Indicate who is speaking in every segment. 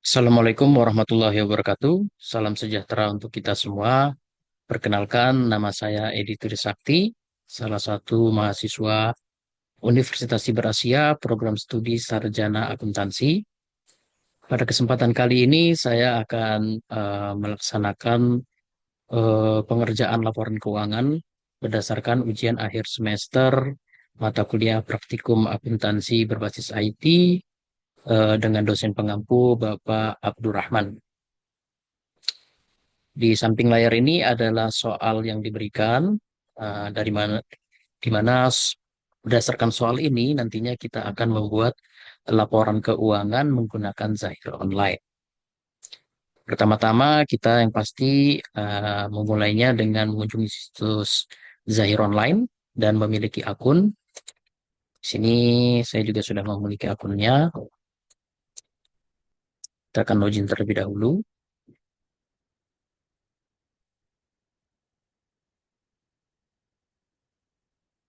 Speaker 1: Assalamualaikum warahmatullahi wabarakatuh. Salam sejahtera untuk kita semua. Perkenalkan, nama saya Edi Trisakti, salah satu mahasiswa Universitas Siberasia, program studi Sarjana Akuntansi. Pada kesempatan kali ini, saya akan melaksanakan pengerjaan laporan keuangan berdasarkan ujian akhir semester mata kuliah praktikum akuntansi berbasis IT dengan dosen pengampu Bapak Abdurrahman. Di samping layar ini adalah soal yang diberikan dari mana di mana berdasarkan soal ini nantinya kita akan membuat laporan keuangan menggunakan Zahir Online. Pertama-tama kita yang pasti memulainya dengan mengunjungi situs Zahir Online dan memiliki akun. Di sini saya juga sudah memiliki akunnya. Kita akan login terlebih dahulu.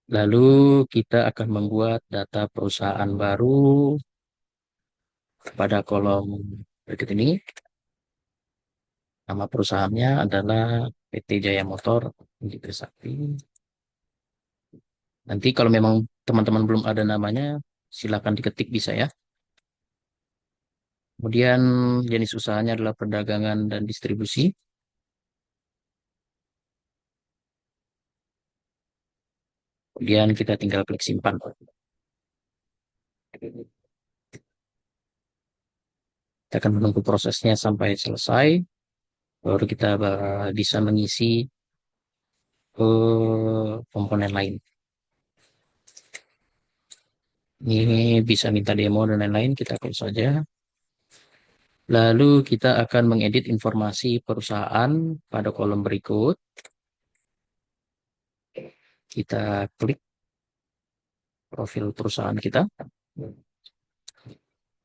Speaker 1: Lalu kita akan membuat data perusahaan baru pada kolom berikut ini. Nama perusahaannya adalah PT Jaya Motor Indra Sakti. Nanti kalau memang teman-teman belum ada namanya, silakan diketik bisa ya. Kemudian jenis usahanya adalah perdagangan dan distribusi. Kemudian kita tinggal klik simpan. Kita akan menunggu prosesnya sampai selesai, baru kita bisa mengisi komponen lain. Ini bisa minta demo dan lain-lain, kita close saja. Lalu kita akan mengedit informasi perusahaan pada kolom berikut. Kita klik profil perusahaan kita.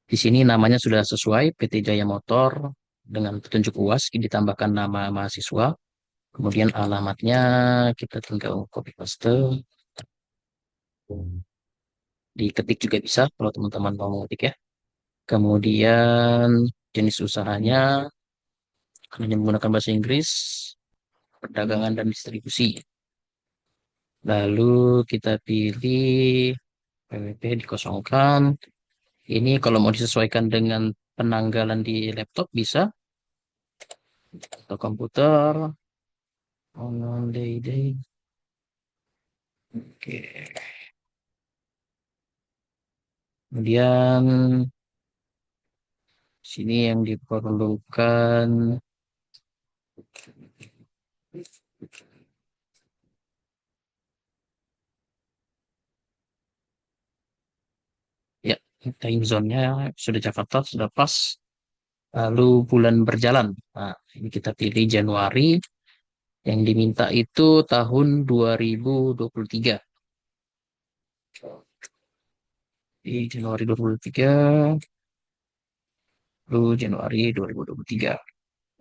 Speaker 1: Di sini namanya sudah sesuai PT Jaya Motor dengan petunjuk UAS ditambahkan nama mahasiswa. Kemudian alamatnya kita tinggal copy paste. Diketik juga bisa kalau teman-teman mau mengetik ya. Kemudian jenis usahanya hanya menggunakan bahasa Inggris, perdagangan dan distribusi. Lalu kita pilih PWP dikosongkan. Ini kalau mau disesuaikan dengan penanggalan di laptop bisa, atau komputer. On day. Oke. Kemudian sini yang diperlukan ya, time zone-nya sudah Jakarta sudah pas. Lalu bulan berjalan. Nah, ini kita pilih Januari. Yang diminta itu tahun 2023. Di Januari 2023, lalu Januari 2023.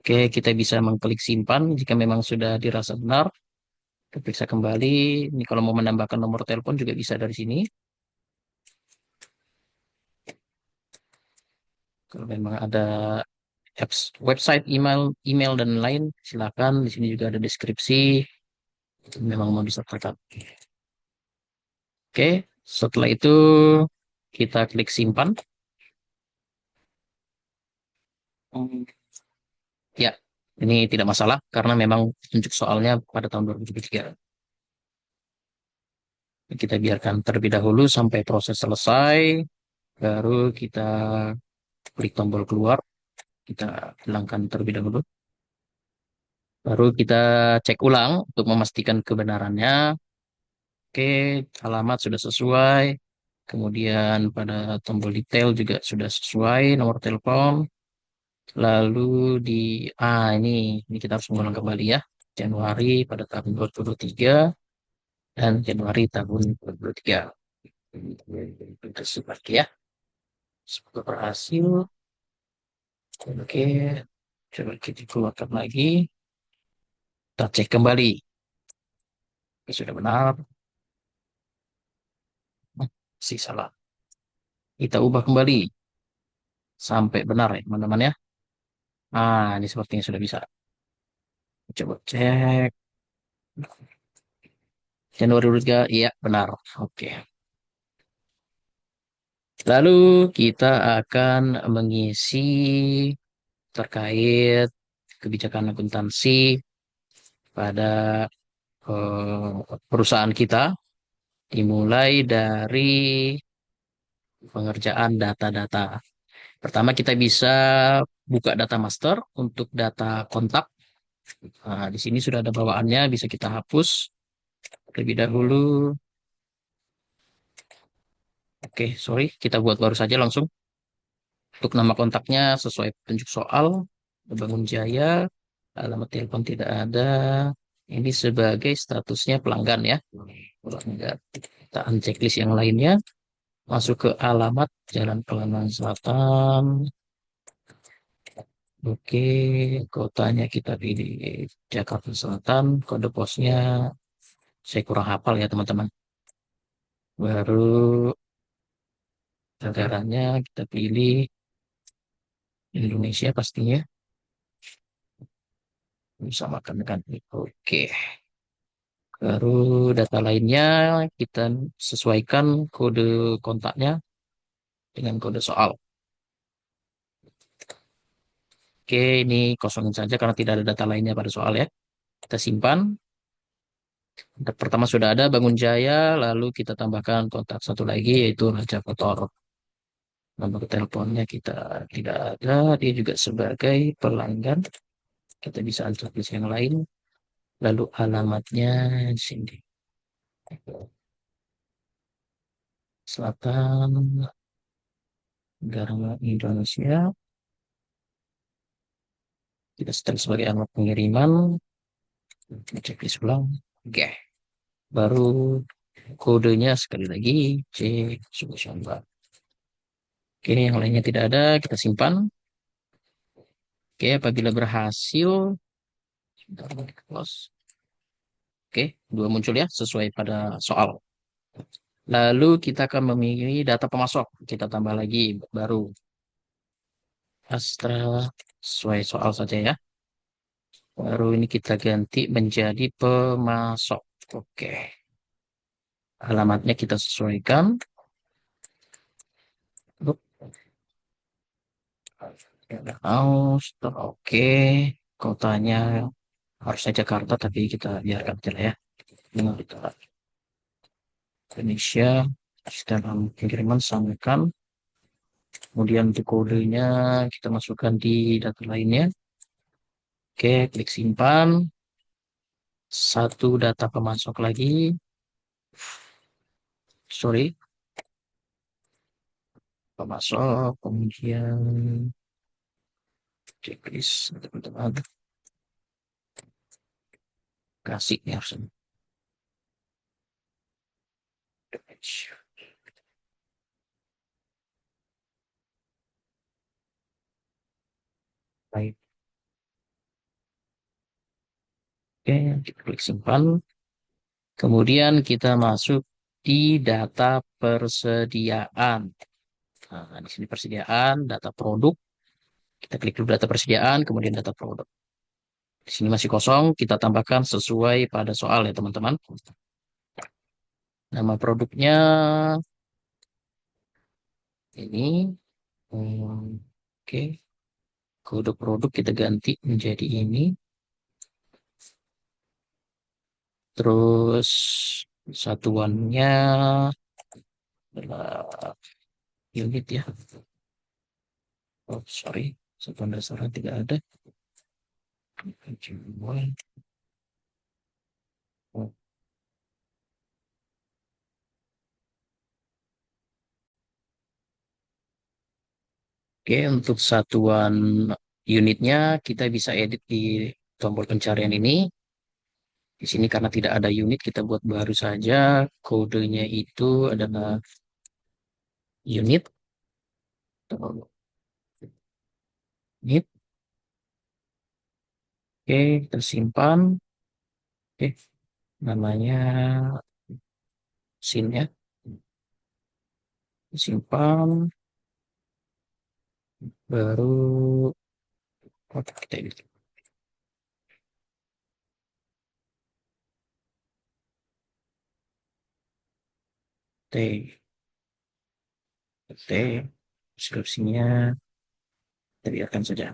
Speaker 1: Oke, kita bisa mengklik simpan jika memang sudah dirasa benar. Kita periksa kembali. Ini kalau mau menambahkan nomor telepon juga bisa dari sini. Kalau memang ada apps, website, email dan lain, silakan. Di sini juga ada deskripsi. Itu memang mau disertakan. Oke, setelah itu kita klik simpan. Hmm, Ya, ini tidak masalah karena memang tunjuk soalnya pada tahun 2023. Kita biarkan terlebih dahulu sampai proses selesai, baru kita klik tombol keluar, kita hilangkan terlebih dahulu. Baru kita cek ulang untuk memastikan kebenarannya. Oke, alamat sudah sesuai. Kemudian pada tombol detail juga sudah sesuai nomor telepon. Lalu di ini kita harus mengulang kembali ya. Januari pada tahun 2023 dan Januari tahun 2023. Kita seperti ya. Semoga berhasil. Oke, coba kita keluarkan lagi. Kita cek kembali. Oke, sudah benar. Masih salah. Kita ubah kembali. sampai benar ya teman-teman ya. Ah, ini sepertinya sudah bisa. Coba cek. Januari 23, iya benar. Oke. Lalu kita akan mengisi terkait kebijakan akuntansi pada perusahaan kita, dimulai dari pengerjaan data-data. Pertama kita bisa buka data master untuk data kontak. Nah, di sini sudah ada bawaannya, bisa kita hapus terlebih dahulu. Oke, sorry, kita buat baru saja langsung. Untuk nama kontaknya sesuai petunjuk soal, Bangun Jaya, alamat telepon tidak ada. Ini sebagai statusnya pelanggan ya. Pelanggan. Kita checklist yang lainnya. Masuk ke alamat Jalan Pelanang Selatan. Oke, kotanya kita pilih Jakarta Selatan. Kode posnya saya kurang hafal ya teman-teman. Baru negaranya kita pilih Indonesia pastinya. Bisa makan dengan oke. Baru data lainnya kita sesuaikan kode kontaknya dengan kode soal. Oke, ini kosongin saja karena tidak ada data lainnya pada soal ya. Kita simpan. Pertama sudah ada Bangun Jaya, lalu kita tambahkan kontak satu lagi yaitu Raja Kotor. Nomor teleponnya kita tidak ada, dia juga sebagai pelanggan. Kita bisa tulis yang lain. Lalu alamatnya di sini. Selatan, negara Indonesia. Kita setel sebagai alamat pengiriman. Cek di ulang. Oke. Baru kodenya sekali lagi C Sugeshamba. Oke, yang lainnya tidak ada, kita simpan. Oke, apabila berhasil, sebentar, close. Oke, dua muncul ya, sesuai pada soal. Lalu kita akan memilih data pemasok. Kita tambah lagi baru Astra sesuai soal saja ya. Baru ini kita ganti menjadi pemasok. Oke, alamatnya kita sesuaikan. Oke, kotanya harusnya Jakarta, tapi kita biarkan aja lah ya. Dengan kita Indonesia, sistem pengiriman samakan. Kemudian untuk kodenya kita masukkan di data lainnya. Oke, klik simpan. Satu data pemasok lagi. Sorry, pemasok. Kemudian checklist teman-teman. Kasih ya harusnya. Baik. Oke, kita klik simpan. Kemudian kita masuk di data persediaan. Nah, di sini persediaan, data produk. Kita klik dulu data persediaan, kemudian data produk. Di sini masih kosong, kita tambahkan sesuai pada soal ya teman-teman. Nama produknya ini. Oke, kode produk kita ganti menjadi ini. Terus satuannya adalah unit ya. Oh, sorry, satuan dasarnya tidak ada. Oke, untuk satuan unitnya kita bisa edit di tombol pencarian ini. Di sini karena tidak ada unit, kita buat baru saja. Kodenya itu adalah unit. Unit. Oke, kita simpan. Oke, namanya SIN ya. Simpan. Baru oke, kita edit. T, T, deskripsinya kita biarkan saja.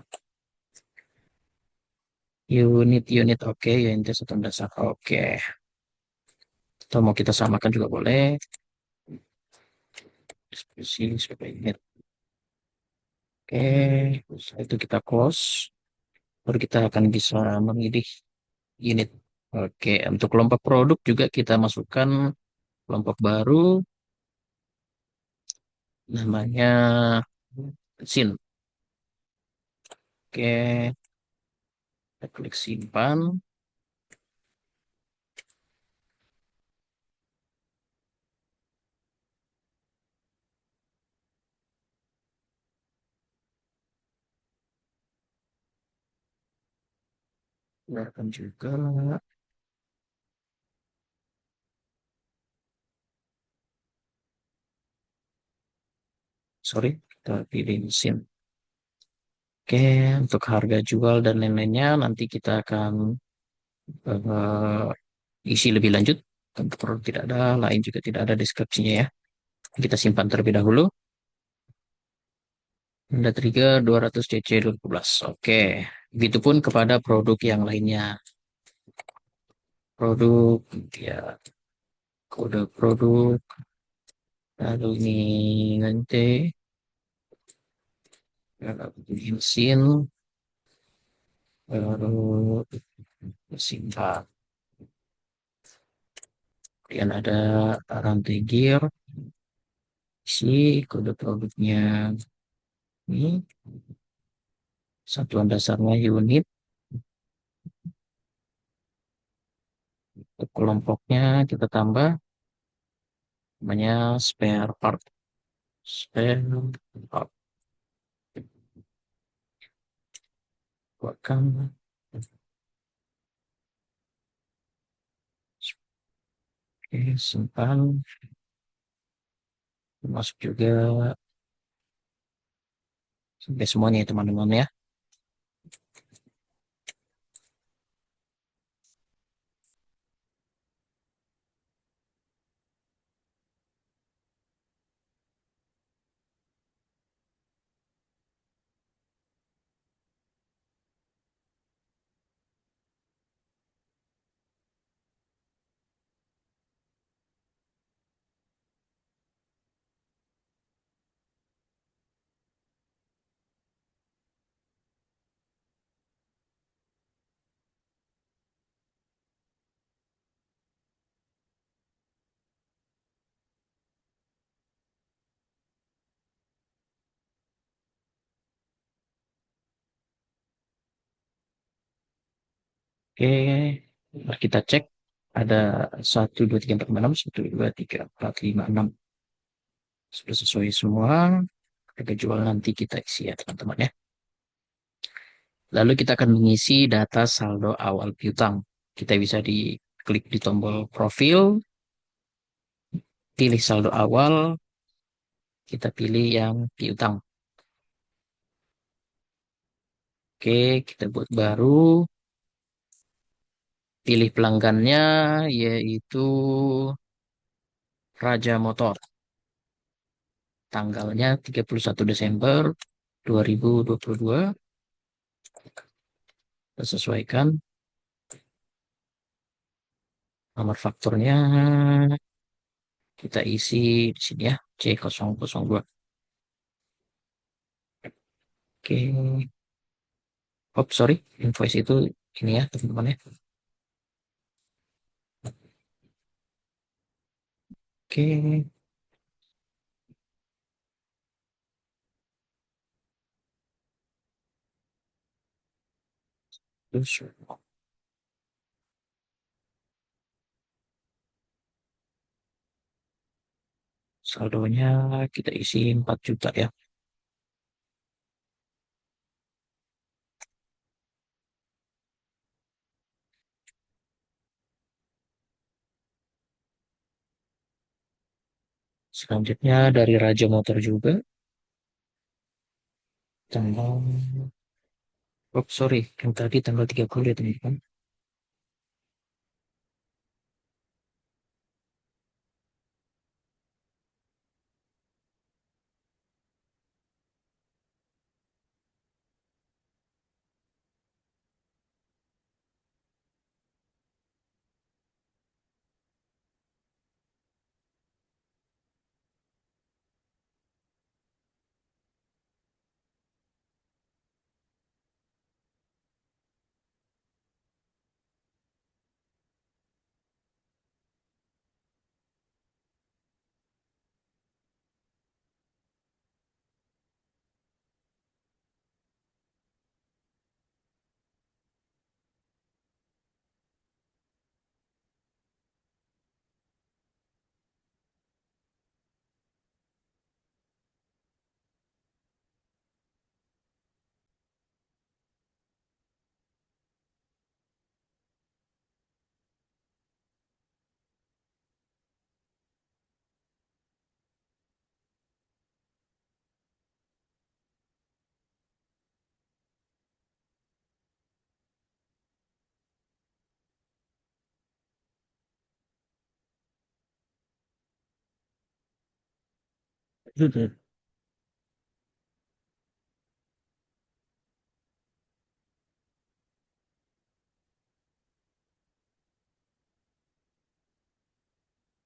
Speaker 1: Unit oke, unit satu dasar oke. Atau mau kita samakan juga boleh. Deskripsi sebagai unit. Oke, setelah itu kita close. Baru kita akan bisa memilih unit. Oke, untuk kelompok produk juga kita masukkan kelompok baru, namanya sin. Oke, kita klik simpan. Keluarkan juga. Sorry, kita pilih sin. Oke, untuk harga jual dan lain-lainnya nanti kita akan eh, isi lebih lanjut. Untuk produk tidak ada, lain juga tidak ada deskripsinya ya. Kita simpan terlebih dahulu. Ada trigger 200 cc 2012. Oke, begitupun kepada produk yang lainnya. Produk, ya, kode produk, lalu ini nanti bensin, lalu simpan. Kemudian ada rantai gear, isi kode produknya ini, satuan dasarnya unit, untuk kelompoknya kita tambah namanya spare part. Spare part. Buatkan. Oke, simpan. Masuk juga sampai semuanya ya teman-teman ya. Oke, mari kita cek. Ada 1, 2, 3, 4, 5, 6, 1, 2, 3, 4, 5, 6. Sudah sesuai semua. Harga jual nanti kita isi ya teman-teman ya. Lalu kita akan mengisi data saldo awal piutang. Kita bisa klik di tombol profil, pilih saldo awal, kita pilih yang piutang. Oke, kita buat baru, pilih pelanggannya yaitu Raja Motor. Tanggalnya 31 Desember 2022. Kita sesuaikan nomor fakturnya, kita isi di sini ya, C002. Oke, oh sorry, invoice itu ini ya teman-teman ya. Oke, terus saldonya kita isi 4 juta ya. Selanjutnya dari Raja Motor juga, tanggal, oh sorry, yang tadi tanggal 30 ya teman-teman.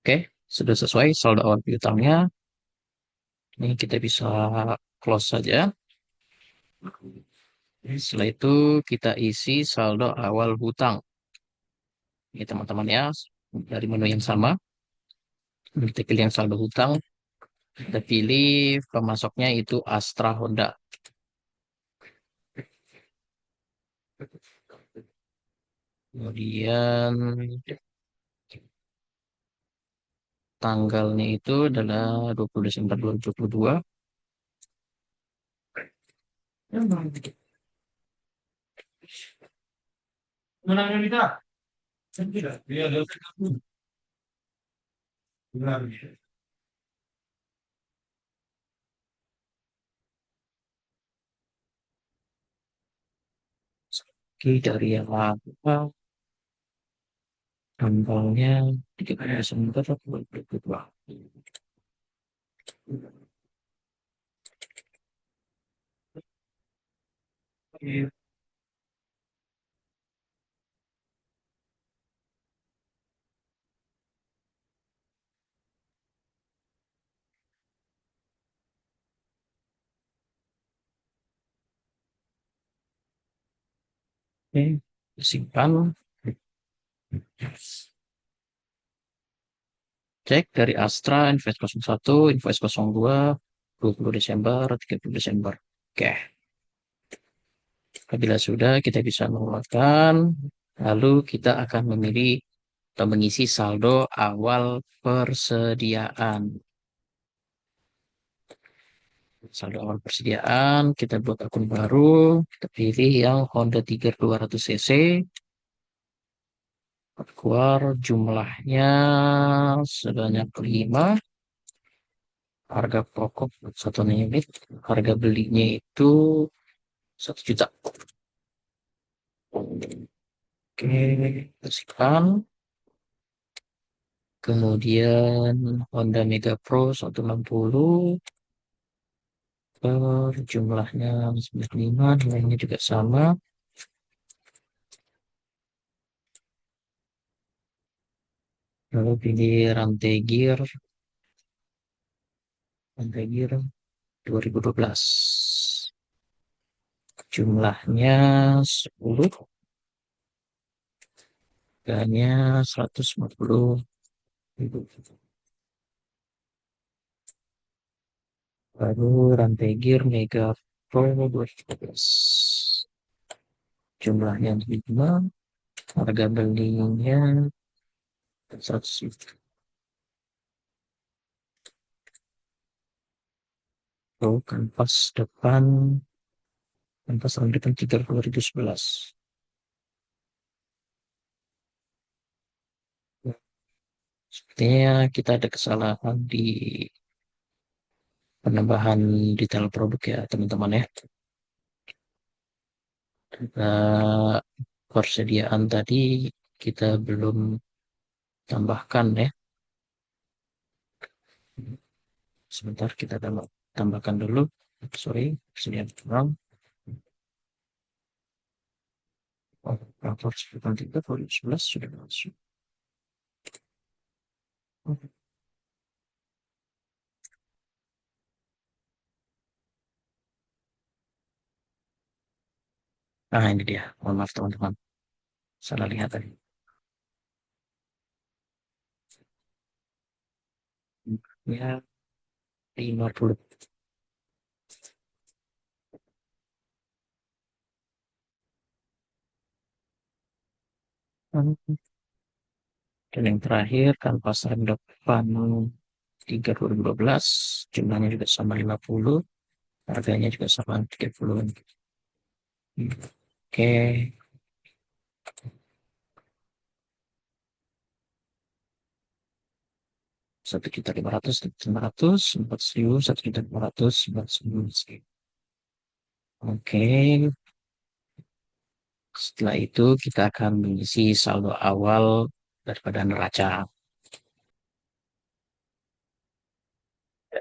Speaker 1: Oke, sudah sesuai saldo awal piutangnya. Ini kita bisa close saja. Setelah itu kita isi saldo awal hutang. Ini teman-teman ya, dari menu yang sama. Kita pilih yang saldo hutang. Kita pilih pemasoknya itu Astra Honda. Kemudian tanggalnya itu adalah 20 Desember 2022. Oke, dari yang lama, tanggalnya 30 Desember 2022. Oke, simpan. Cek dari Astra, invoice 01, invoice 02, 20 Desember, 30 Desember. Oke, apabila sudah kita bisa mengeluarkan, lalu kita akan memilih atau mengisi saldo awal persediaan. Saldo awal persediaan, kita buat akun baru, kita pilih yang Honda Tiger 200 cc, keluar jumlahnya sebanyak 5, harga pokok 1 unit, harga belinya itu 1 juta. Oke, bersihkan. Kemudian Honda Mega Pro 160 per jumlahnya 95, nilainya juga sama. Lalu pilih rantai gear 2012. Jumlahnya 10, harganya 140.000. Baru rantai gear Mega Pro 2012. Jumlahnya 5, harga belinya 100.000. Oh, kanvas depan, kanvas tahun depan 2011. Sepertinya kita ada kesalahan di penambahan detail produk ya teman-teman ya. Data persediaan tadi kita belum tambahkan ya. Sebentar kita tambahkan dulu. Sorry, persediaan kurang. Oh, rapor 93, volume 11 sudah masuk. Nah, ini dia. Mohon maaf teman-teman. Salah lihat tadi. Ya, 50. Dan yang terakhir kan pasar depan 3 2012. Jumlahnya juga sama 50. Harganya juga sama 30. Oke. 1.500.000, 500, 4.000, 1.500.000, 4.000. Oke. Setelah itu kita akan mengisi saldo awal daripada neraca.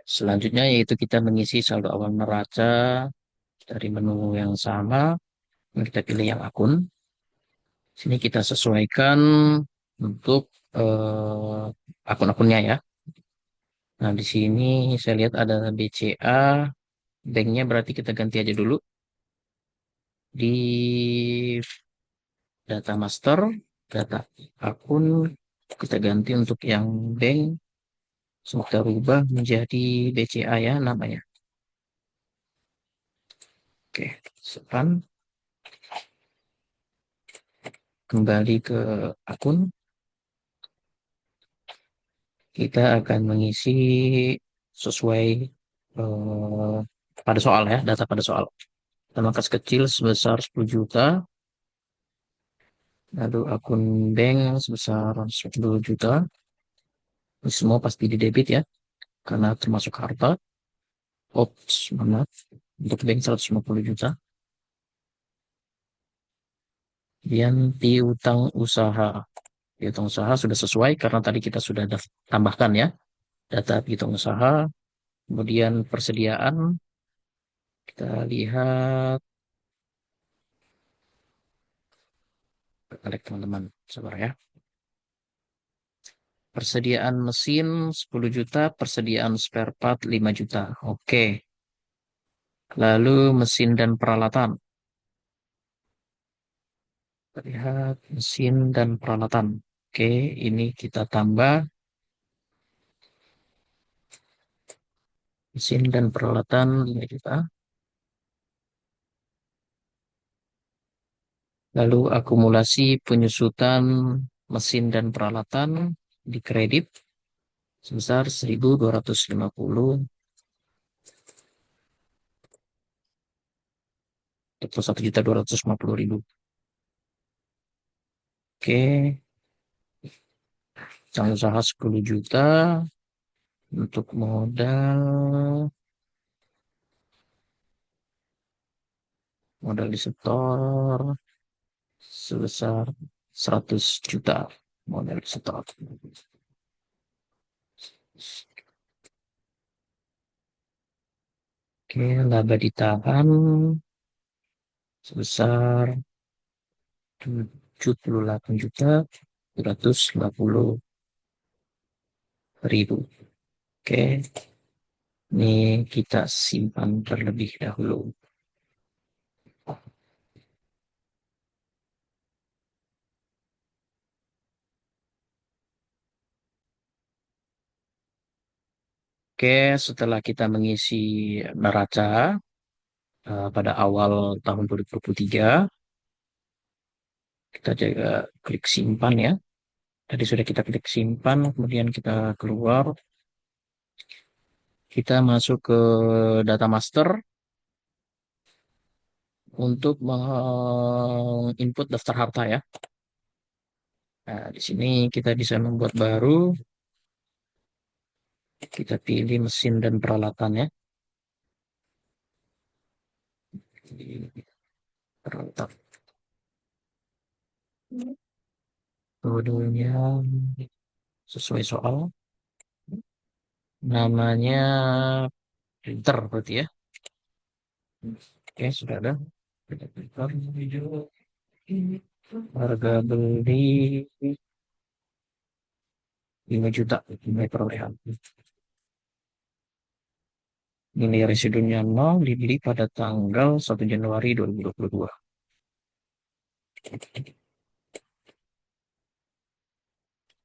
Speaker 1: Selanjutnya yaitu kita mengisi saldo awal neraca dari menu yang sama. Kita pilih yang akun. Sini kita sesuaikan untuk akun-akunnya ya. Nah, di sini saya lihat ada BCA, banknya berarti kita ganti aja dulu. Di data master, data akun, kita ganti untuk yang bank, kita rubah menjadi BCA ya namanya. Oke, sekarang kembali ke akun, kita akan mengisi sesuai pada soal ya, data pada soal. Kita angkas kecil sebesar 10 juta, lalu akun bank sebesar 10 juta. Ini semua pasti di debit ya, karena termasuk harta. Ops, mana? Untuk bank 150 juta. Kemudian piutang usaha. Piutang usaha sudah sesuai karena tadi kita sudah tambahkan ya. Data piutang usaha. Kemudian persediaan. Kita lihat. Balik teman-teman. Sabar ya. Persediaan mesin 10 juta. Persediaan spare part 5 juta. Oke. Lalu mesin dan peralatan. Kita lihat mesin dan peralatan. Oke. Ini kita tambah mesin dan peralatan 5 juta. Lalu akumulasi penyusutan mesin dan peralatan di kredit sebesar 1.250 atau 1.250.000. Oke, usaha usaha 10 juta untuk modal disetor sebesar 100 juta modal disetor. Oke, laba ditahan sebesar 78.250.000. Oke, ini kita simpan terlebih dahulu. Oke, setelah kita mengisi neraca pada awal tahun 2023, kita juga klik simpan ya. Tadi sudah kita klik simpan, kemudian kita keluar, kita masuk ke data master untuk menginput daftar harta ya. Nah, di sini kita bisa membuat baru, kita pilih mesin dan peralatan ya. Terletak kodenya sesuai soal. Namanya printer berarti ya. Oke, sudah ada. Harga beli 5 juta nilai perolehan. Nilai residunya 0 dibeli pada tanggal 1 Januari 2022.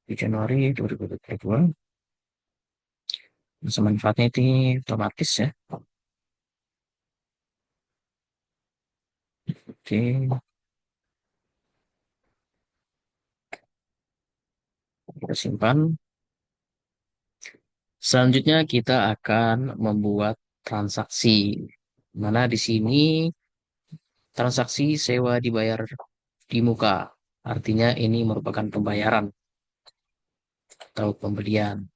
Speaker 1: Di Januari 2022. Masa manfaatnya ini otomatis ya. Oke, kita simpan. Selanjutnya kita akan membuat transaksi. Mana di sini transaksi sewa dibayar di muka. Artinya ini merupakan pembayaran atau pembelian.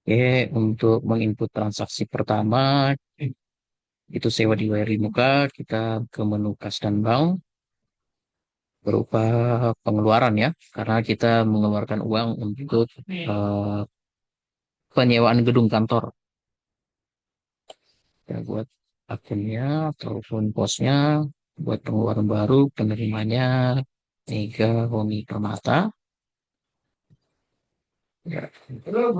Speaker 1: Oke, untuk menginput transaksi pertama, itu sewa dibayar di muka, kita ke menu kas dan bank berupa pengeluaran ya, karena kita mengeluarkan uang untuk penyewaan gedung kantor. Ya, buat akunnya ataupun posnya, buat pengeluaran baru, penerimanya Mega Homi Permata. Ya, Mega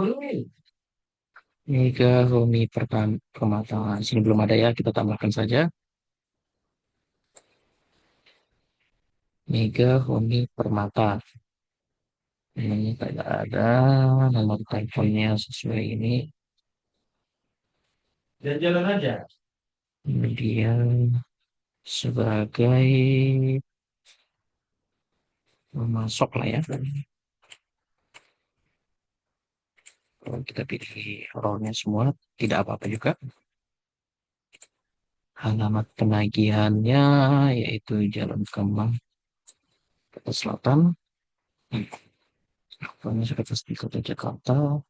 Speaker 1: Homi Permata. Di sini belum ada ya, kita tambahkan saja. Mega Homi Permata. Ini tidak ada nomor teleponnya sesuai ini. Jalan-jalan aja. Kemudian sebagai pemasok lah ya. Kalau kita pilih role-nya semua, tidak apa-apa juga. Alamat penagihannya yaitu Jalan Kemang, Kota Selatan. Pokoknya sudah pasti Kota Jakarta.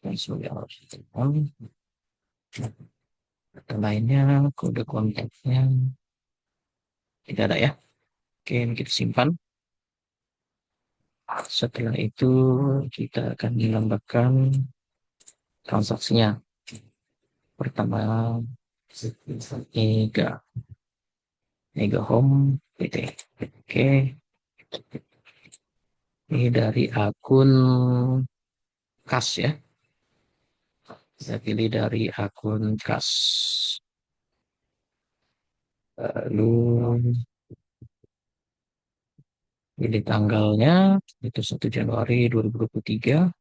Speaker 1: Sebagai alat telepon. Data lainnya, kode kontaknya tidak ada ya. Oke, ini kita simpan. Setelah itu kita akan menambahkan transaksinya. Pertama, Mega, Mega Home PT. Oke, ini dari akun kas ya. Saya pilih dari akun kas. Lalu pilih tanggalnya, itu 1 Januari 2023.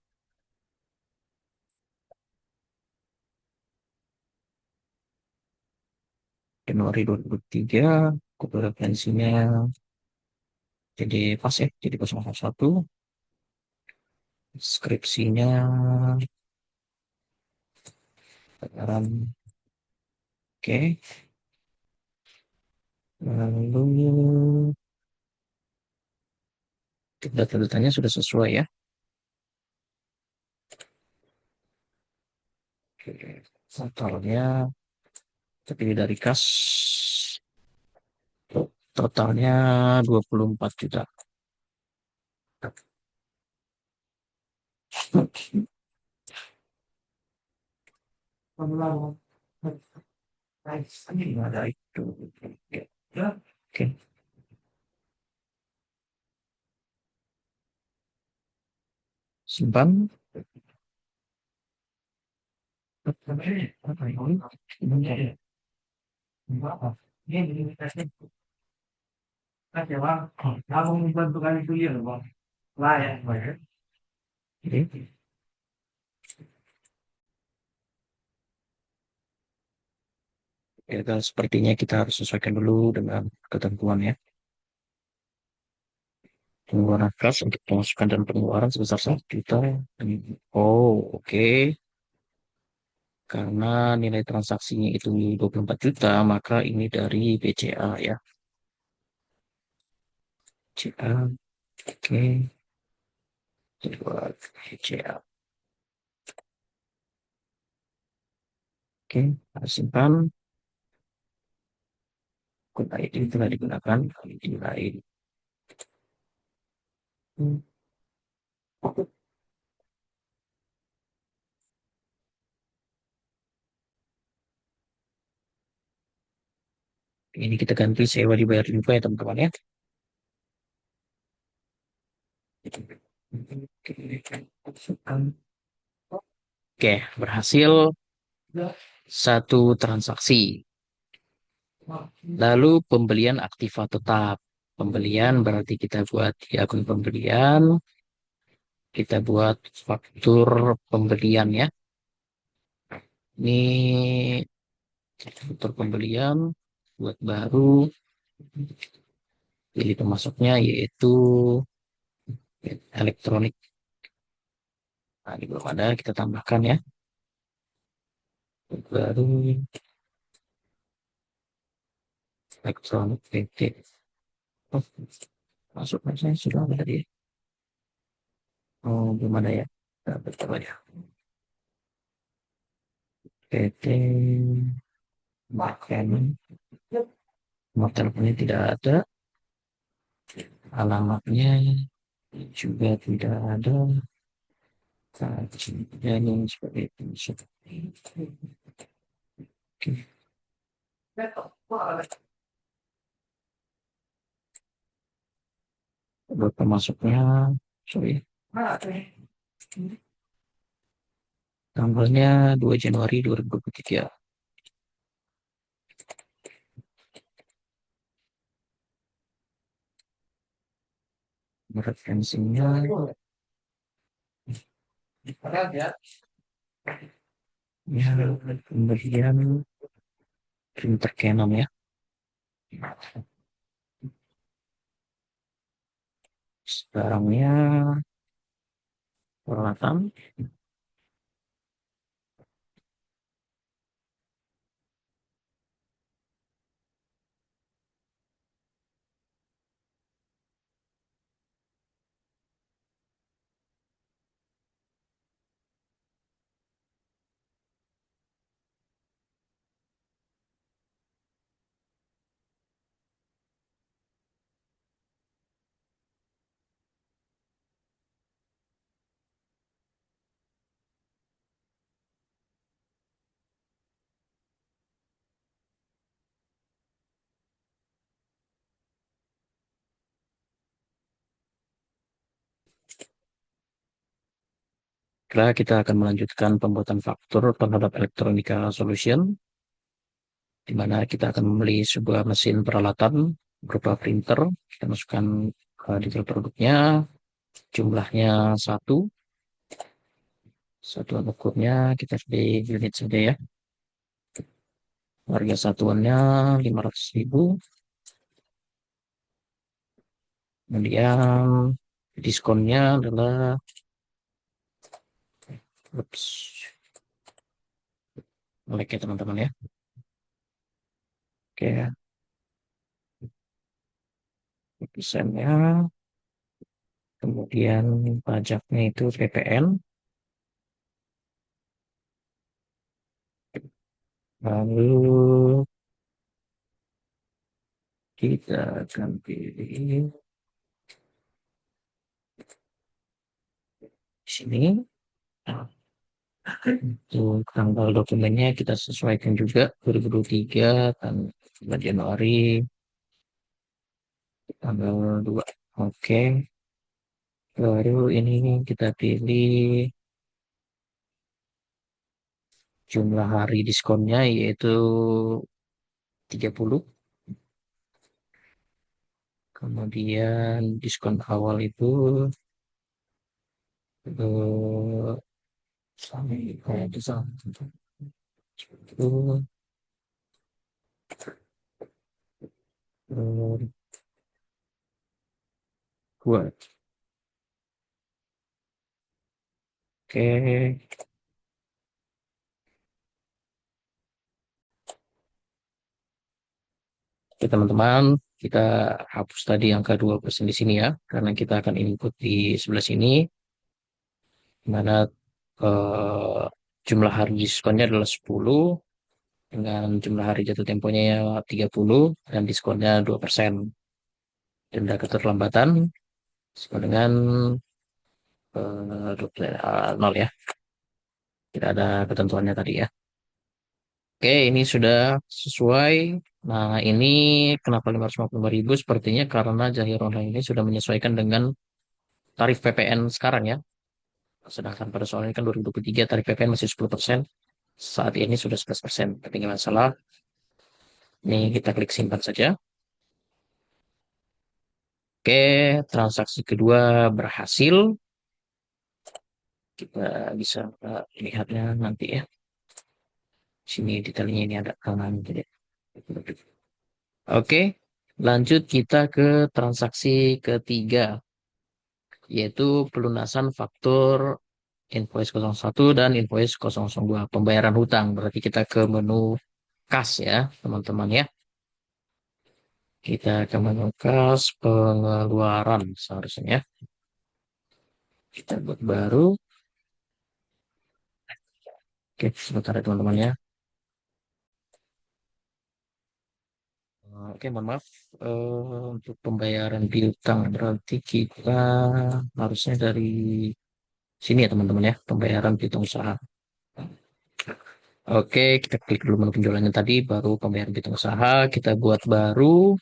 Speaker 1: Januari 2023, kode referensinya jadi pas ya, jadi 001. Skripsinya sekarang oke. Lalu data-datanya sudah sesuai ya. Oke. Totalnya terdiri dari kas. Totalnya 24 juta. Ada itu. Oke. Simpan. Oke. Ya, kan, sepertinya kita harus sesuaikan dulu dengan ketentuan ya. Pengeluaran kas untuk pemasukan dan pengeluaran sebesar 1 juta. Oh, oke. Karena nilai transaksinya itu 24 juta, maka ini dari BCA ya. BCA, oke, buat BCA. Oke, kita simpan. Kode ID telah digunakan. ID lain. Ini kita ganti sewa dibayar juga ya teman-teman ya. Oke, berhasil satu transaksi. Lalu pembelian aktiva tetap. Pembelian berarti kita buat di akun pembelian, kita buat faktur pembelian ya. Ini faktur pembelian buat baru, pilih pemasoknya yaitu elektronik. Nah, ini belum ada, kita tambahkan ya. Baru elektronik PT. Oh, masuk saya sudah ada tadi. Oh, belum ada ya. Nah, coba ya. PT Makan. Nomor teleponnya tidak ada. Alamatnya juga tidak ada. Dan yang seperti itu. Oke. Buat pemasoknya, sorry, tanggalnya 2 Januari 2023. Referensinya ya, pemberian printer Canon ya. Barangnya peralatan. Setelah kita akan melanjutkan pembuatan faktur terhadap Electronica Solution, di mana kita akan membeli sebuah mesin peralatan berupa printer. Kita masukkan ke detail produknya, jumlahnya satu, satuan ukurnya kita di unit saja ya. Harga satuannya 500.000. Kemudian diskonnya adalah, ups, melek ya teman-teman ya. Oke, persennya, kemudian pajaknya itu PPN, lalu kita akan pilih di sini. Untuk tanggal dokumennya kita sesuaikan juga 2023 tanggal Januari tanggal 2. Oke, baru ini kita pilih jumlah hari diskonnya yaitu 30. Kemudian diskon awal itu eh, sampai kayak itu itu eh, dua. Oke, Oke, teman-teman, kita hapus tadi angka 2% di sini ya, karena kita akan input di sebelah sini, di mana eh, jumlah hari diskonnya adalah 10, dengan jumlah hari jatuh temponya 30, dan diskonnya 2%. Denda keterlambatan sama dengan 0 ya. Tidak ada ketentuannya tadi ya. Oke, ini sudah sesuai. Nah, ini kenapa 555.000? Sepertinya karena Zahir Online ini sudah menyesuaikan dengan tarif PPN sekarang ya. Sedangkan pada soal ini kan 2023 tarif PPN masih 10%. Saat ini sudah 11%. Tapi nggak masalah. Ini kita klik simpan saja. Oke, transaksi kedua berhasil. Kita bisa lihatnya nanti ya. Sini detailnya ini ada kanan. Jadi. Oke, lanjut kita ke transaksi ketiga, yaitu pelunasan faktur invoice 01 dan invoice 002, pembayaran hutang. Berarti kita ke menu kas ya, teman-teman ya. Kita ke menu kas pengeluaran seharusnya. Kita buat baru. Oke, sebentar ya teman-teman ya. Oke, mohon maaf. Untuk pembayaran piutang berarti kita harusnya dari sini ya teman-teman ya, pembayaran piutang usaha. Oke, kita klik dulu menu penjualannya tadi, baru pembayaran piutang usaha. Kita buat baru.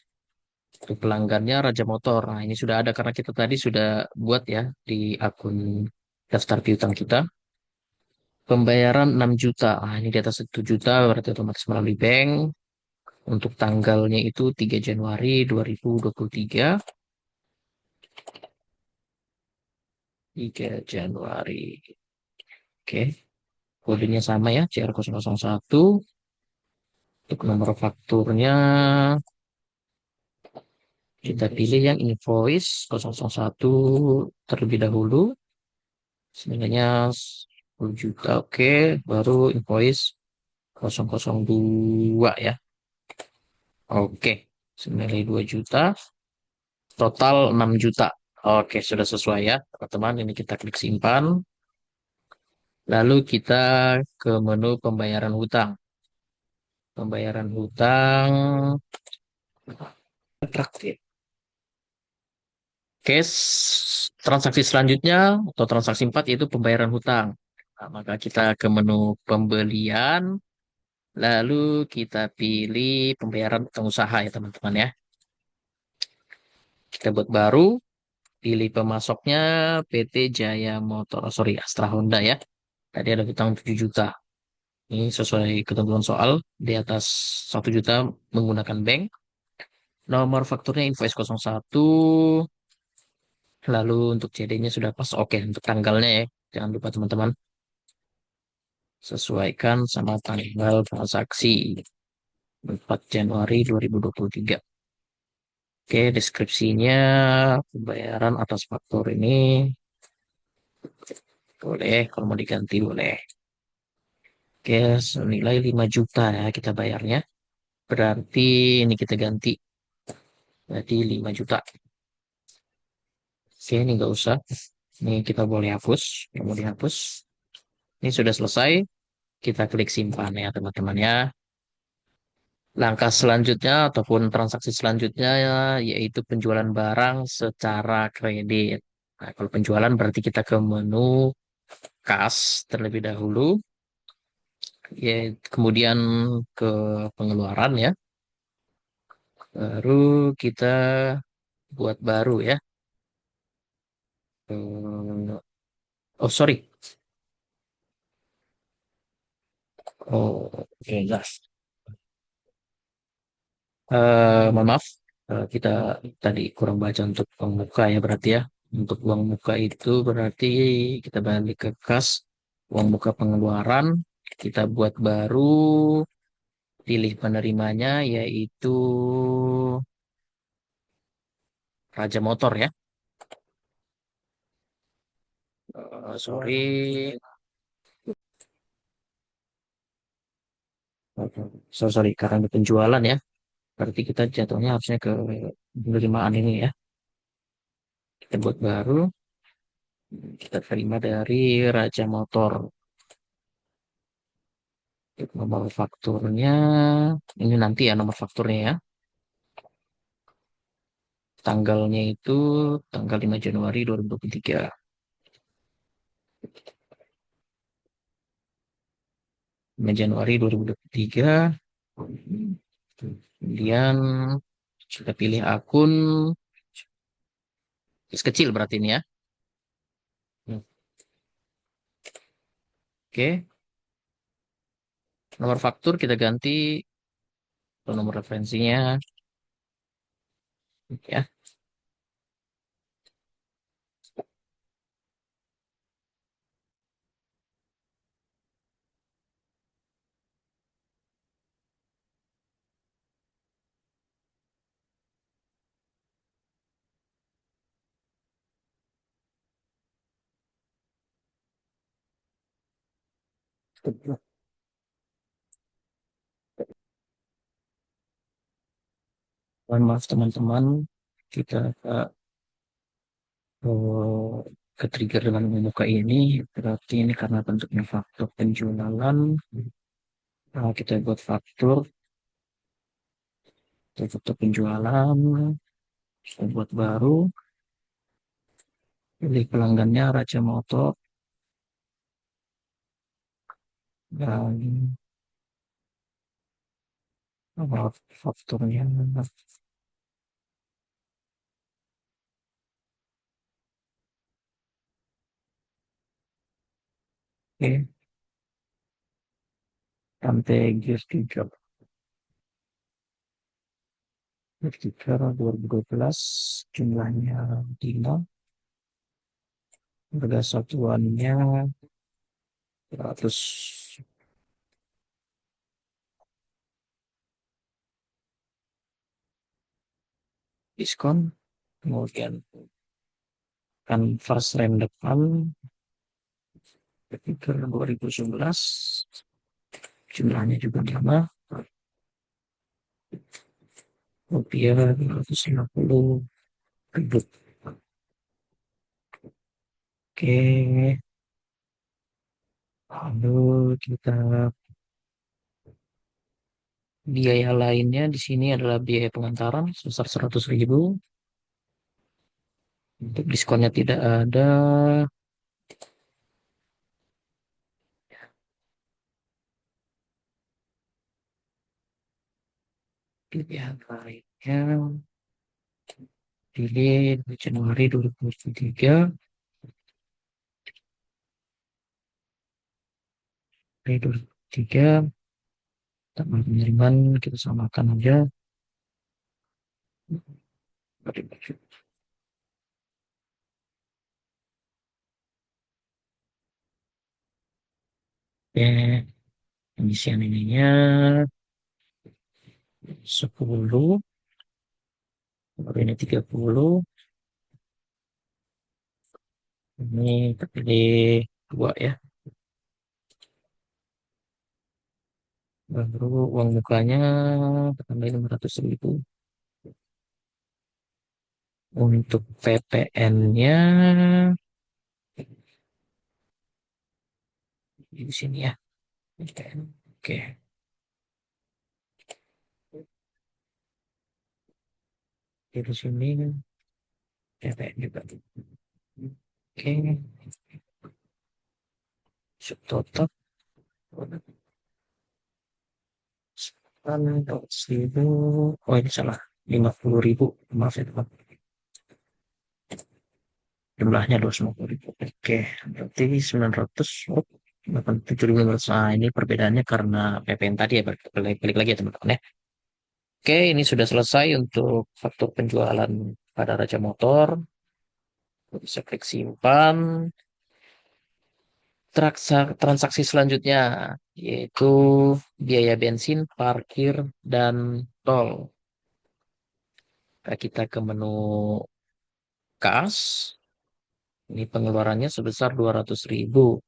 Speaker 1: Untuk pelanggannya Raja Motor. Nah, ini sudah ada karena kita tadi sudah buat ya di akun daftar piutang kita. Pembayaran 6 juta. Nah, ini di atas 1 juta berarti otomatis melalui bank. Untuk tanggalnya itu 3 Januari 2023. 3 Januari. Oke. Kodenya sama ya, CR001. Untuk nomor fakturnya kita pilih yang invoice 001 terlebih dahulu. Sebenarnya 10 juta, oke. Baru invoice 002 ya. Oke, senilai 2 juta, total 6 juta. Oke, sudah sesuai ya, teman-teman. Ini kita klik simpan. Lalu kita ke menu pembayaran hutang. Pembayaran hutang traktir. Transaksi selanjutnya atau transaksi 4 yaitu pembayaran hutang. Nah, maka kita ke menu pembelian, lalu kita pilih pembayaran hutang usaha ya teman-teman ya. Kita buat baru, pilih pemasoknya PT Jaya Motor, oh, sorry, Astra Honda ya. Tadi ada hutang 7 juta. Ini sesuai ketentuan soal, di atas 1 juta menggunakan bank. Nomor fakturnya invoice 01. Lalu untuk CD-nya sudah pas. Oke, untuk tanggalnya ya. Jangan lupa teman-teman. Sesuaikan sama tanggal transaksi 4 Januari 2023. Oke, deskripsinya pembayaran atas faktur ini boleh, kalau mau diganti boleh. Oke, senilai 5 juta ya kita bayarnya. Berarti ini kita ganti. Berarti 5 juta. Oke, ini nggak usah. Ini kita boleh hapus. Nggak mau dihapus. Ini sudah selesai. Kita klik simpan ya teman-teman ya. Langkah selanjutnya ataupun transaksi selanjutnya yaitu penjualan barang secara kredit. Nah, kalau penjualan berarti kita ke menu kas terlebih dahulu. Ya, kemudian ke pengeluaran ya. Baru kita buat baru ya. Oh, sorry. Oh, oke, jelas. Mohon maaf, kita tadi kurang baca untuk uang muka ya berarti ya. Untuk uang muka itu berarti kita balik ke kas, uang muka pengeluaran, kita buat baru, pilih penerimanya yaitu Raja Motor ya. Sorry, sorry, sorry, karena ada penjualan ya. Berarti kita jatuhnya harusnya ke penerimaan ini ya. Kita buat baru, kita terima dari Raja Motor. Nomor fakturnya, ini nanti ya nomor fakturnya ya. Tanggalnya itu tanggal 5 Januari 2023. 5 Januari 2023. Kemudian kita pilih akun kecil berarti ini ya. Oke, nomor faktur kita ganti ke nomor referensinya ya. Mohon maaf teman-teman, kita ke trigger dengan membuka ini, berarti ini karena bentuknya faktur penjualan. Nah, kita buat faktur, kita faktur penjualan, kita buat baru, pilih pelanggannya Raja Motor, dan nomor fakturnya. Oke, sampai gear 3. Gear 3 2012, jumlahnya 5, harga satuannya 100 diskon, kemudian kanvas rem depan Figure 2011, jumlahnya juga sama, rupiah 250.000. Oke, lalu kita biaya lainnya di sini adalah biaya pengantaran sebesar 100.000. Untuk diskonnya tidak ada. Pilihan lainnya pilih Januari 2023. Januari 2023 tanggal pengiriman kita samakan aja. Oke, pengisian ininya 10, baru ini 30, ini terpilih 2 ya. Baru uang mukanya tambah 500.000. Untuk VPN-nya di sini ya. VPN. Oke, di sini VPN juga. Oke, subtotal kan 100.000. Oh ini salah, 50.000. Maaf ya teman. Jumlahnya 250.000. Oke, berarti 900. Oh, 87.500. Nah, ini perbedaannya karena PPN tadi ya. Balik lagi ya teman-teman ya. Oke, ini sudah selesai untuk faktur penjualan pada Raja Motor. Bisa klik simpan. Transaksi selanjutnya yaitu biaya bensin, parkir, dan tol. Kita ke menu kas. Ini pengeluarannya sebesar 200.000.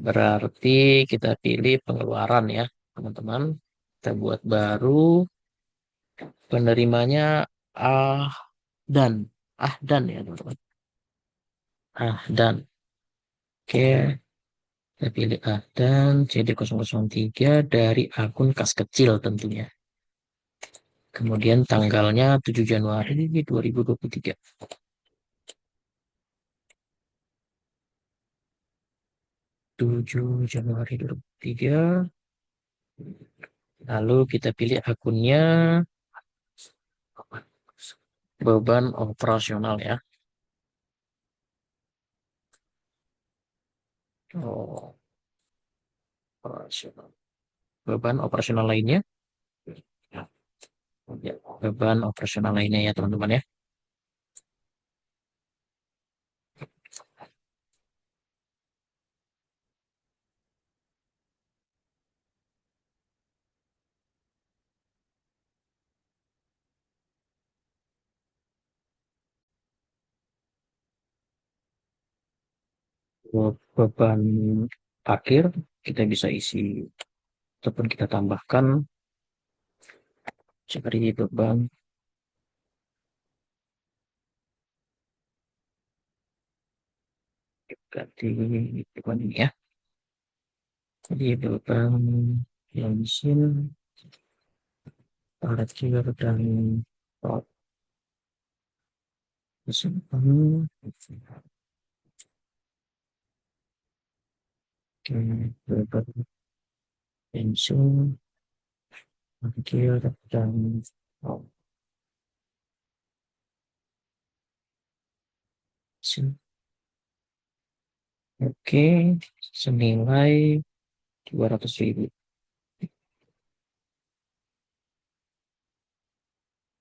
Speaker 1: Berarti kita pilih pengeluaran ya, teman-teman. Kita buat baru. Penerimanya ah dan dan ya teman-teman. Dan oke, kita pilih dan CD003 dari akun kas kecil tentunya. Kemudian tanggalnya 7 Januari 2023. 7 Januari 2023. Lalu kita pilih akunnya beban operasional ya. Oh, operasional. Beban operasional lainnya. Ya, beban operasional lainnya ya teman-teman ya. Beban akhir kita bisa isi ataupun kita tambahkan cari beban ganti beban ini ya. Jadi beban bensin, parkir dan tol. Simpan. Beban bensin, parkir dan tol. Oke, senilai 200.000.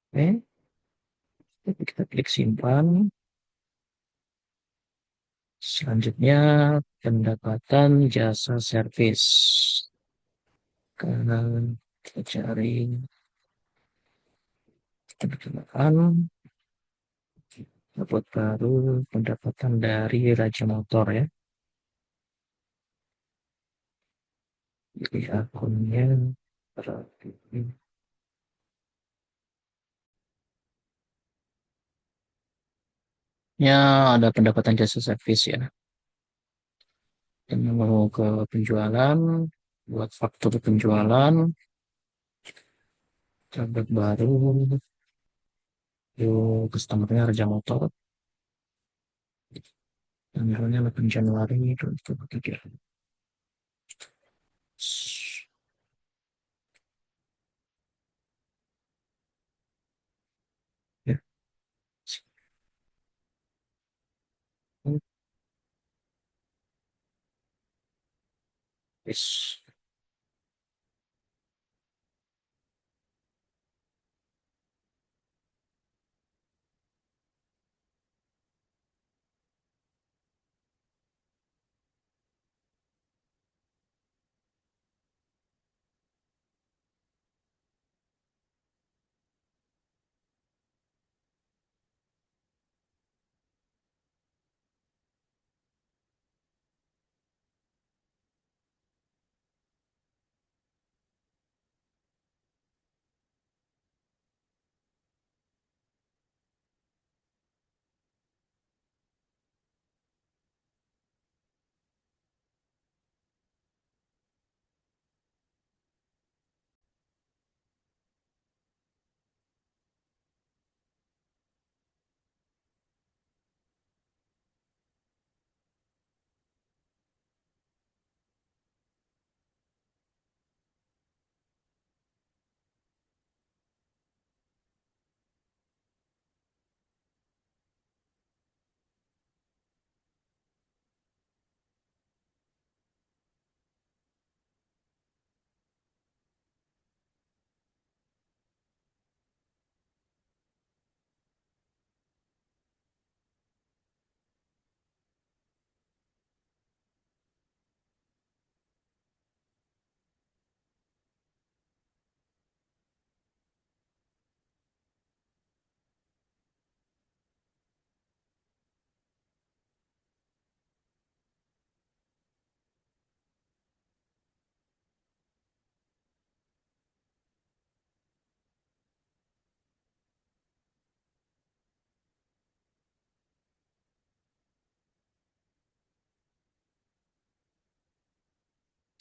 Speaker 1: Oke, kita klik simpan. Selanjutnya, pendapatan jasa servis. Karena kita cari pendapatan, dapat baru pendapatan dari Raja Motor ya. Pilih akunnya. Berarti ya ada pendapatan jasa servis ya. Dan mau ke penjualan, buat faktur penjualan, catat baru, yuk customernya Raja Motor, tanggalnya 8 Januari 2023. Ya, yes.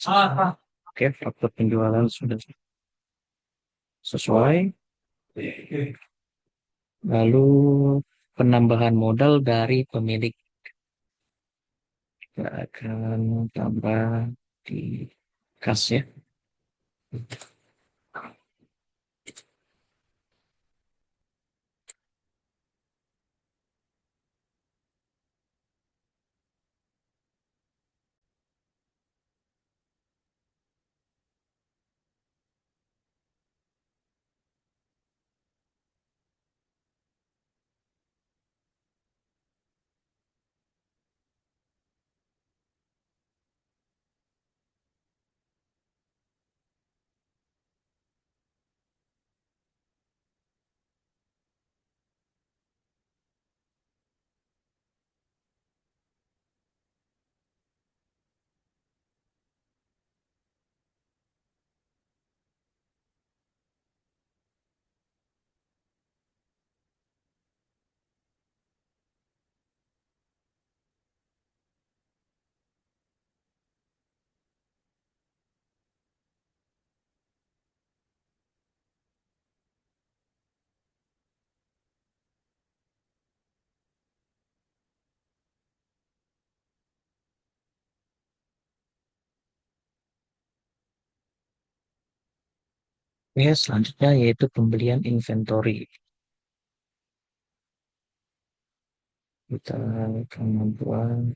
Speaker 1: Oke, faktur penjualan sudah sesuai. Lalu penambahan modal dari pemilik, kita akan tambah di kas ya. Ya, selanjutnya yaitu pembelian inventory. Kita akan membuat,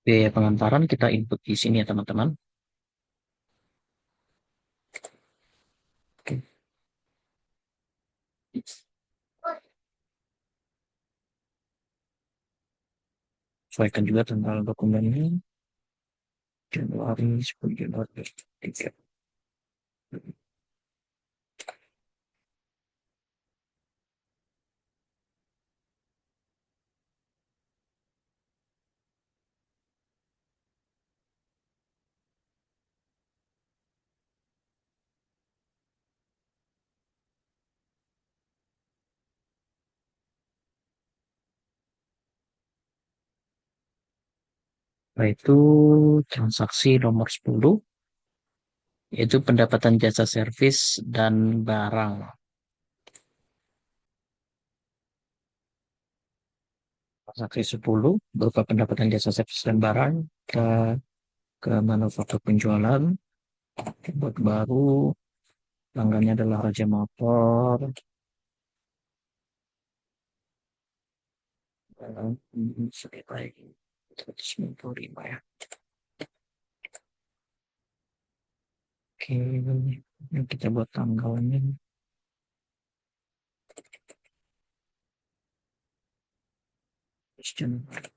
Speaker 1: biaya pengantaran kita input di sini ya teman-teman. Oke. Sesuaikan juga tanggal dokumennya. Januari 10 Januari 3. Nah, itu transaksi nomor 10, yaitu pendapatan jasa servis dan barang. Transaksi 10 berupa pendapatan jasa servis dan barang. Kita ke manufaktur penjualan, buat baru, pelanggannya adalah Raja Motor. Sedikit lagi, 195 ya. Oke, ini kita buat tanggalnya. Januari.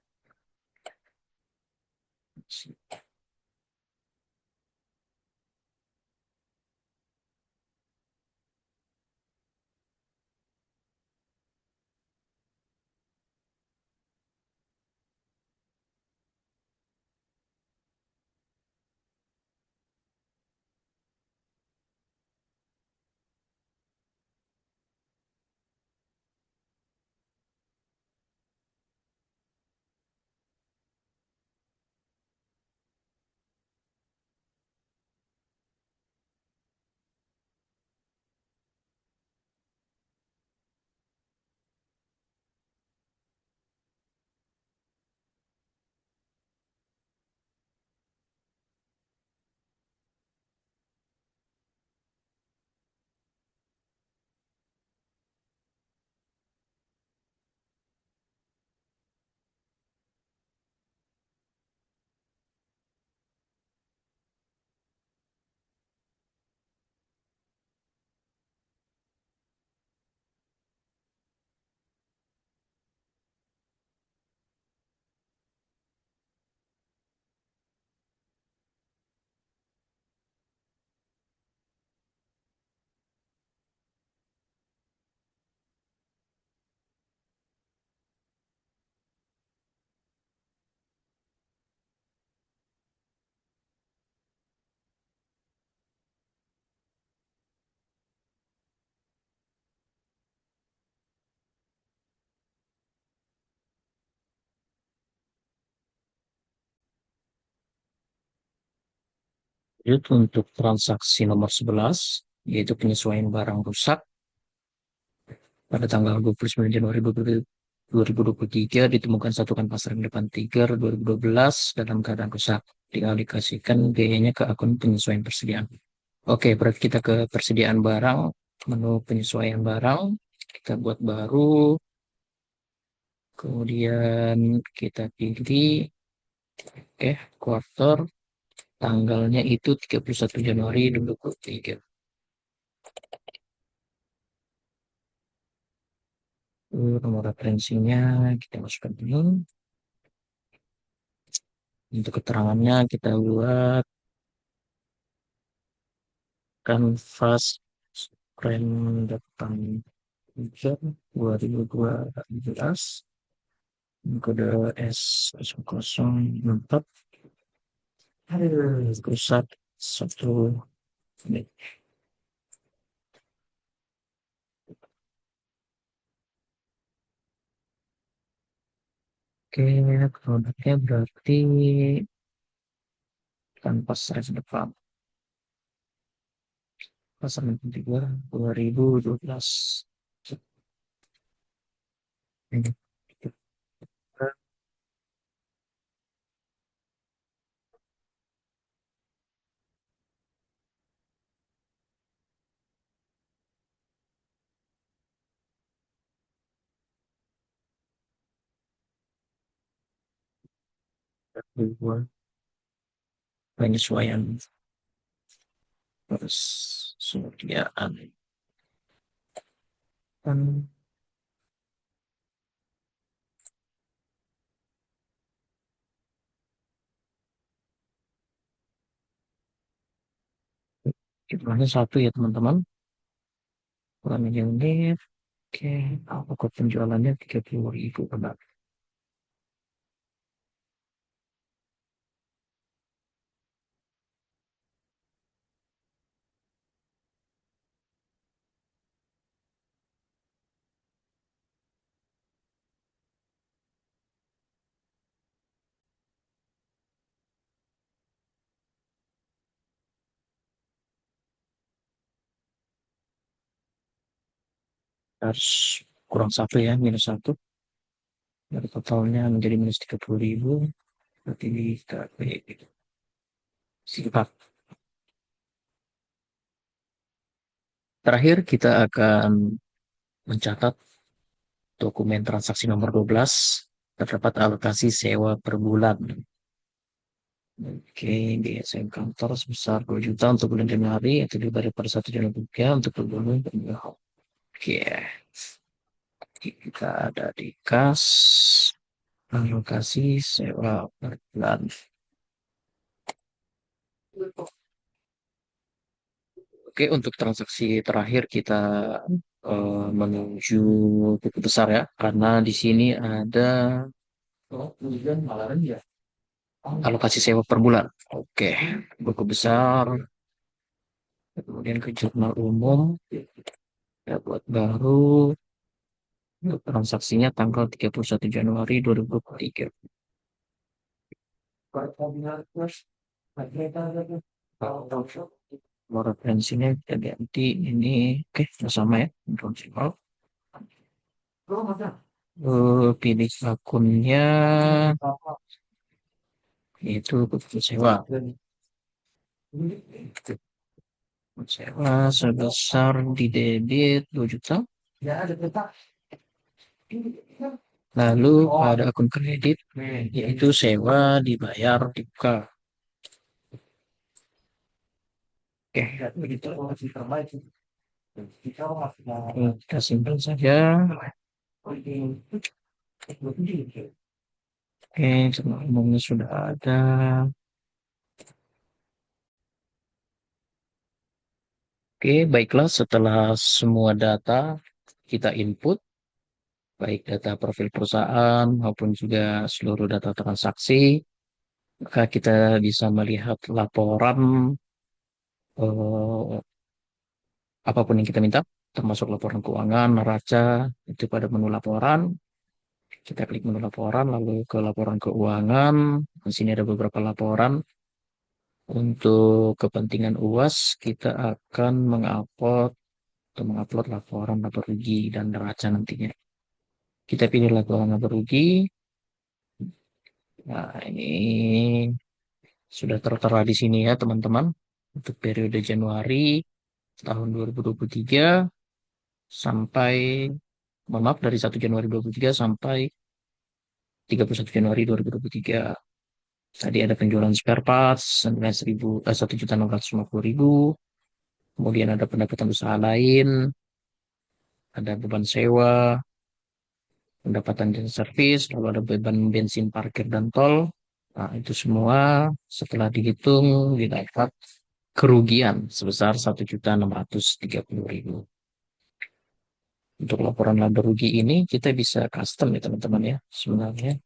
Speaker 1: Lanjut untuk transaksi nomor 11, yaitu penyesuaian barang rusak pada tanggal 29 Januari 2023 ditemukan satu kan pasar yang depan Tiger 2012 dalam keadaan rusak. Dialokasikan biayanya ke akun penyesuaian persediaan. Oke, berarti kita ke persediaan barang, menu penyesuaian barang, kita buat baru, kemudian kita pilih, oke, quarter, tanggalnya itu 31 Januari 2023. Nomor referensinya kita masukkan ini. Untuk keterangannya kita buat kanvas rem depan hujan 2012 kode S004 pusat 1 menit. Oke, produknya berarti kanvas rem depan pasal 3 2012. Ini dua penyesuaian persediaan kan hitungannya satu ya teman-teman. Bukan unit. Oke, apa kok penjualannya 30.000 benar. Harus kurang satu ya, minus satu. Dari totalnya menjadi minus 30.000. Berarti kita singkat. Terakhir kita akan mencatat dokumen transaksi nomor 12. Terdapat alokasi sewa per bulan. Oke, BSM kantor sebesar 2 juta untuk bulan Januari atau lebih daripada 1 Januari rupiah untuk bulan. Oke, kita ada di kas alokasi sewa per bulan. Oke, untuk transaksi terakhir kita menuju buku besar ya, karena di sini ada alokasi sewa per bulan. Oke, buku besar, kemudian ke jurnal umum, ya buat baru, untuk transaksinya tanggal 31 Januari 2023. Nomor referensinya kita ganti ini, oke, sama ya, kontrol. Pilih akunnya, itu buku sewa. Sewa sebesar di debit 2 juta. Lalu pada akun kredit, yaitu sewa dibayar di muka. Oke, begitu. Kita simpan saja. Oke, semua umumnya sudah ada. Oke, baiklah setelah semua data kita input, baik data profil perusahaan maupun juga seluruh data transaksi, maka kita bisa melihat laporan eh, apapun yang kita minta, termasuk laporan keuangan, neraca, itu pada menu laporan. Kita klik menu laporan, lalu ke laporan keuangan. Di sini ada beberapa laporan. Untuk kepentingan UAS, kita akan mengupload laporan laba rugi dan neraca nantinya. Kita pilih laporan laba rugi. Nah, ini sudah tertera di sini ya, teman-teman. Untuk periode Januari tahun 2023 sampai, mohon maaf, dari 1 Januari 2023 sampai 31 Januari 2023. Tadi ada penjualan spare parts 1.650.000. Kemudian ada pendapatan usaha lain, ada beban sewa, pendapatan dan servis, lalu ada beban bensin, parkir, dan tol. Nah, itu semua setelah dihitung didapat kerugian sebesar 1.630.000. Untuk laporan laba rugi ini kita bisa custom ya teman-teman ya sebenarnya.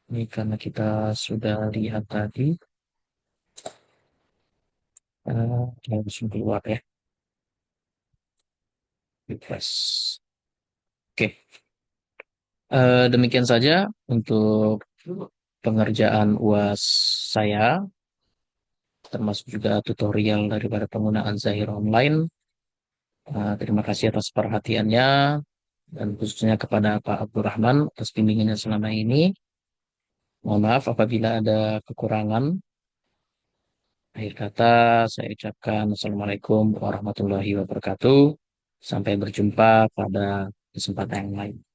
Speaker 1: Ini karena kita sudah lihat tadi, langsung keluar ya. Refresh. Oke, demikian saja untuk pengerjaan UAS saya, termasuk juga tutorial daripada penggunaan Zahir Online. Terima kasih atas perhatiannya dan khususnya kepada Pak Abdurrahman atas bimbingannya selama ini. Mohon maaf apabila ada kekurangan. Akhir kata saya ucapkan Assalamualaikum warahmatullahi wabarakatuh. Sampai berjumpa pada kesempatan yang lain.